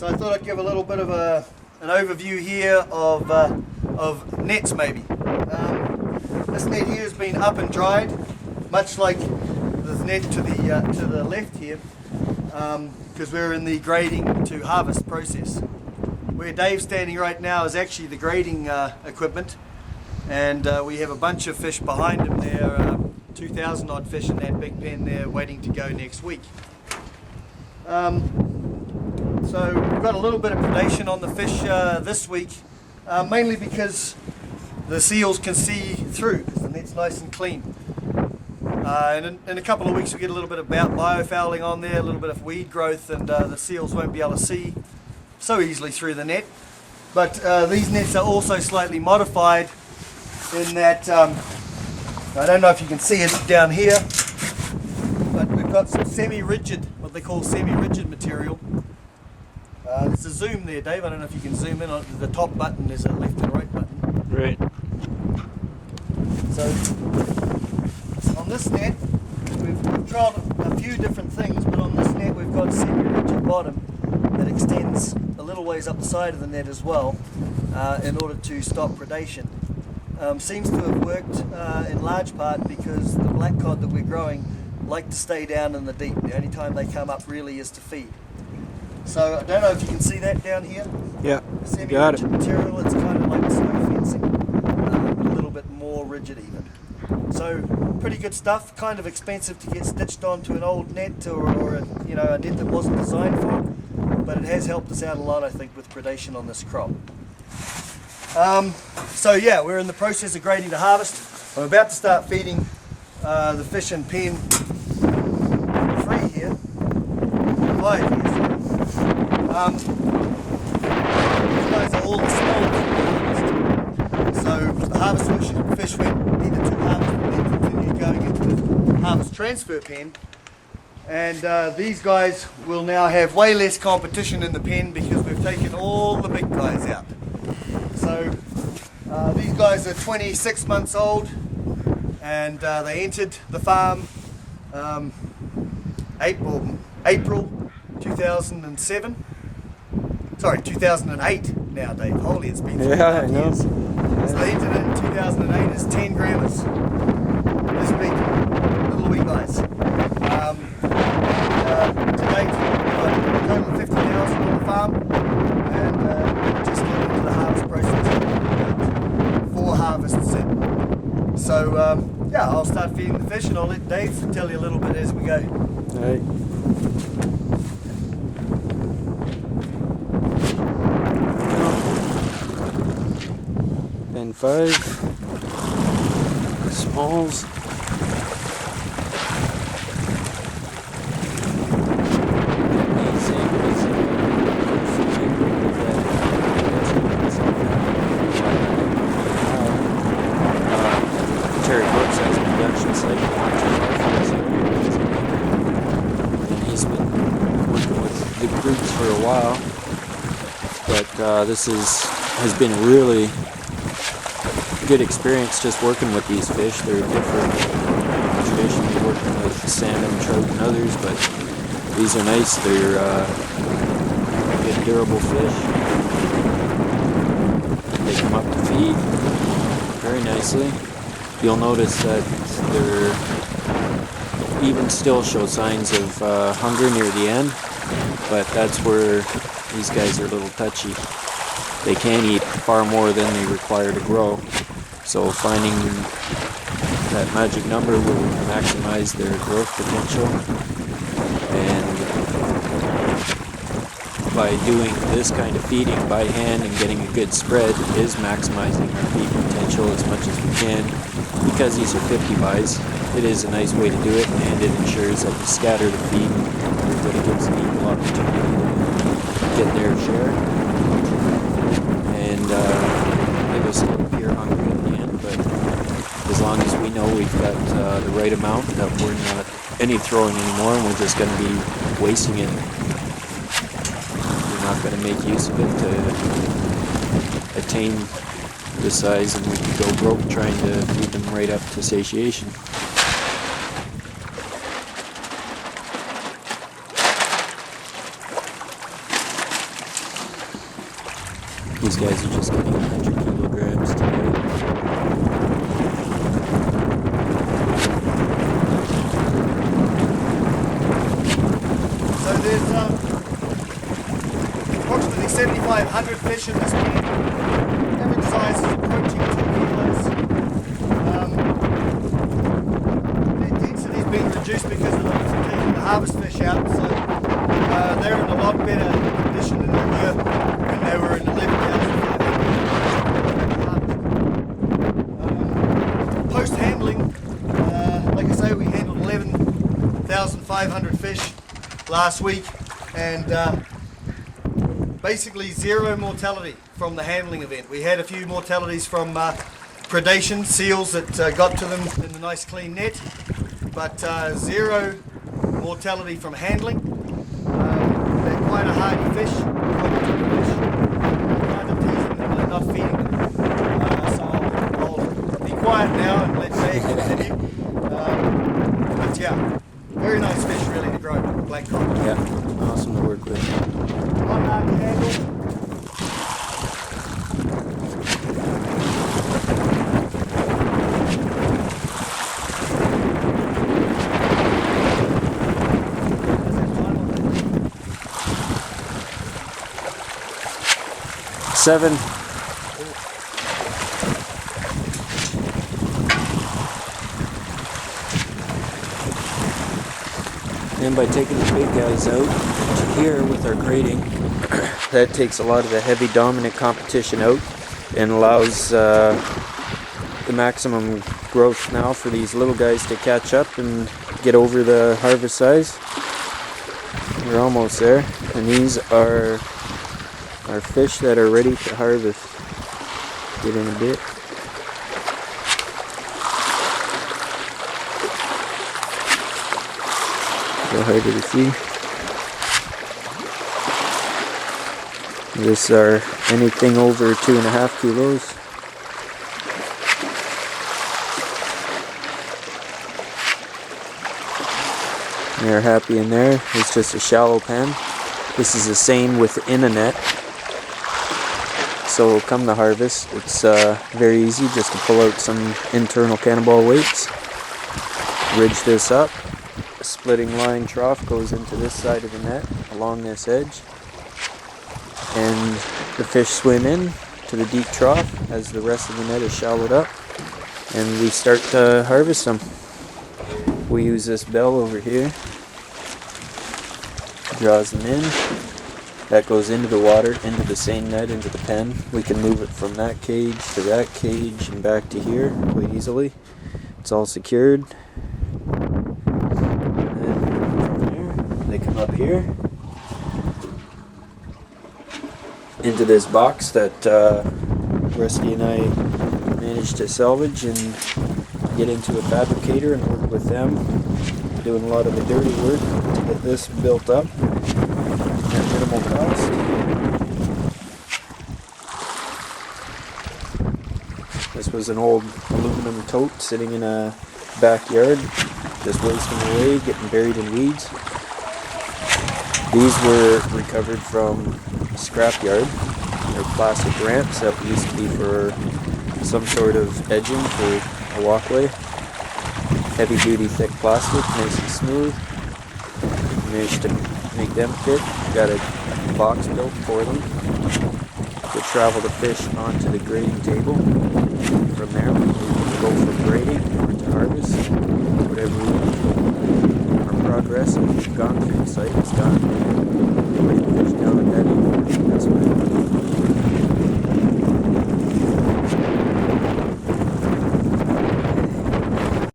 So I thought I'd give a little bit of an overview here of nets maybe. This net here has been up and dried, much like this net to the left here, because we're in the grading to harvest process. Where Dave's standing right now is actually the grading equipment, and we have a bunch of fish behind him there, 2,000 odd fish in that big pen there waiting to go next week. So we've got a little bit of predation on the fish this week, mainly because the seals can see through, because the net's nice and clean. And in a couple of weeks we get a little bit of biofouling on there, a little bit of weed growth, and the seals won't be able to see so easily through the net. But these nets are also slightly modified in that, I don't know if you can see it down here, but we've got some semi-rigid, what they call semi-rigid material. There's a zoom there, Dave. I don't know if you can zoom in on the top button. There's a left and right button. Right. So on this net, we've tried a few different things, but on this net we've got semi-rigid bottom that extends a little ways up the side of the net as well, in order to stop predation. Seems to have worked in large part because the black cod that we're growing like to stay down in the deep. The only time they come up really is to feed. So I don't know if you can see that down here. Yeah, got it. Semi-rigid material, it's kind of like snow fencing, a little bit more rigid even. So pretty good stuff, kind of expensive to get stitched onto an old net or a net that wasn't designed for it, but it has helped us out a lot, I think, with predation on this crop. So yeah, we're in the process of grading to harvest. I'm about to start feeding the fish in pen 5 here. These guys are all the small. So the harvest fish went either to harvest and then continued going into the harvest transfer pen. And these guys will now have way less competition in the pen because we've taken all the big guys out. So these guys are 26 months old, and they entered the farm April 2007. Sorry, 2008 now, Dave. Holy, it's been 3.5 years. So they entered it in 2008 as 10 grammars. This big, little wee guys. To date, we've got a total of 50,000 on the farm, and just getting into the harvest process. 4 harvests in. So yeah, I'll start feeding the fish, and I'll let Dave tell you a little bit as we go. All right. Pen 5, smalls. For a while, but this has been a really good experience just working with these fish. They're different. Traditionally working with salmon, trout, and others, but these are nice. They're good, durable fish. They come up to feed very nicely. You'll notice that they're even still show signs of hunger near the end. But that's where these guys are a little touchy. They can eat far more than they require to grow. So finding that magic number will maximize their growth potential. And by doing this kind of feeding by hand and getting a good spread is maximizing our feed potential as much as we can. Because these are 50 buys, it is a nice way to do it, and it ensures that we scatter the feed. Everybody gives an equal opportunity to get their share, and leave us a little pure hunger at the end. But as long as we know we've got the right amount, that we're not any throwing anymore, and we're just going to be wasting it. We're not going to make use of it to attain this size, and we can go broke trying to feed them right up to satiation. These guys are just getting 100 kilograms today. So there's approximately 7,500 fish in this can. Average size is approaching 2 kilos. Their density's been reduced because of taking the harvest fish out, so they're in a lot better condition than they were when they were in 11,000. Post handling, like I say, we handled 11,500 fish last week, and basically zero mortality from the handling event. We had a few mortalities from predation, seals that got to them in the nice clean net, but zero mortality from handling. They're quite a hardy fish, kind of teasing them and not feeding them. So I'll be quiet now and let Jay continue. But yeah, very nice fish really to grow, black cod. Yeah, awesome to work with. Not hard to handle. Seven. And by taking the big guys out to here with our grading, that takes a lot of the heavy dominant competition out and allows the maximum growth now for these little guys to catch up and get over the harvest size. We're almost there, and these are our fish that are ready to harvest. Get in a bit. A little harder to see. These are anything over 2.5 kilos. They're happy in there. It's just a shallow pen. This is the same within a net. So come the harvest, it's very easy just to pull out some internal cannonball weights, ridge this up. A splitting line trough goes into this side of the net along this edge, and the fish swim in to the deep trough as the rest of the net is shallowed up, and we start to harvest them. We use this bell over here, draws them in. That goes into the water, into the seine net, into the pen. We can move it from that cage to that cage and back to here quite easily. It's all secured. And then from there, they come up here into this box that Rusty and I managed to salvage and get into a fabricator and work with them, doing a lot of the dirty work to get this built up at minimal cost. This was an old aluminum tote sitting in a backyard, just wasting away, getting buried in weeds. These were recovered from a scrapyard. They're plastic ramps that used to be for some sort of edging for a walkway. Heavy duty thick plastic, nice and smooth. Managed to make them fit. Got a box built for them to travel the fish onto the grading table. From there we can go from grading or to harvest, whatever we need. Our progress as we've gone through the site has gone. We're fish down and netting. That's what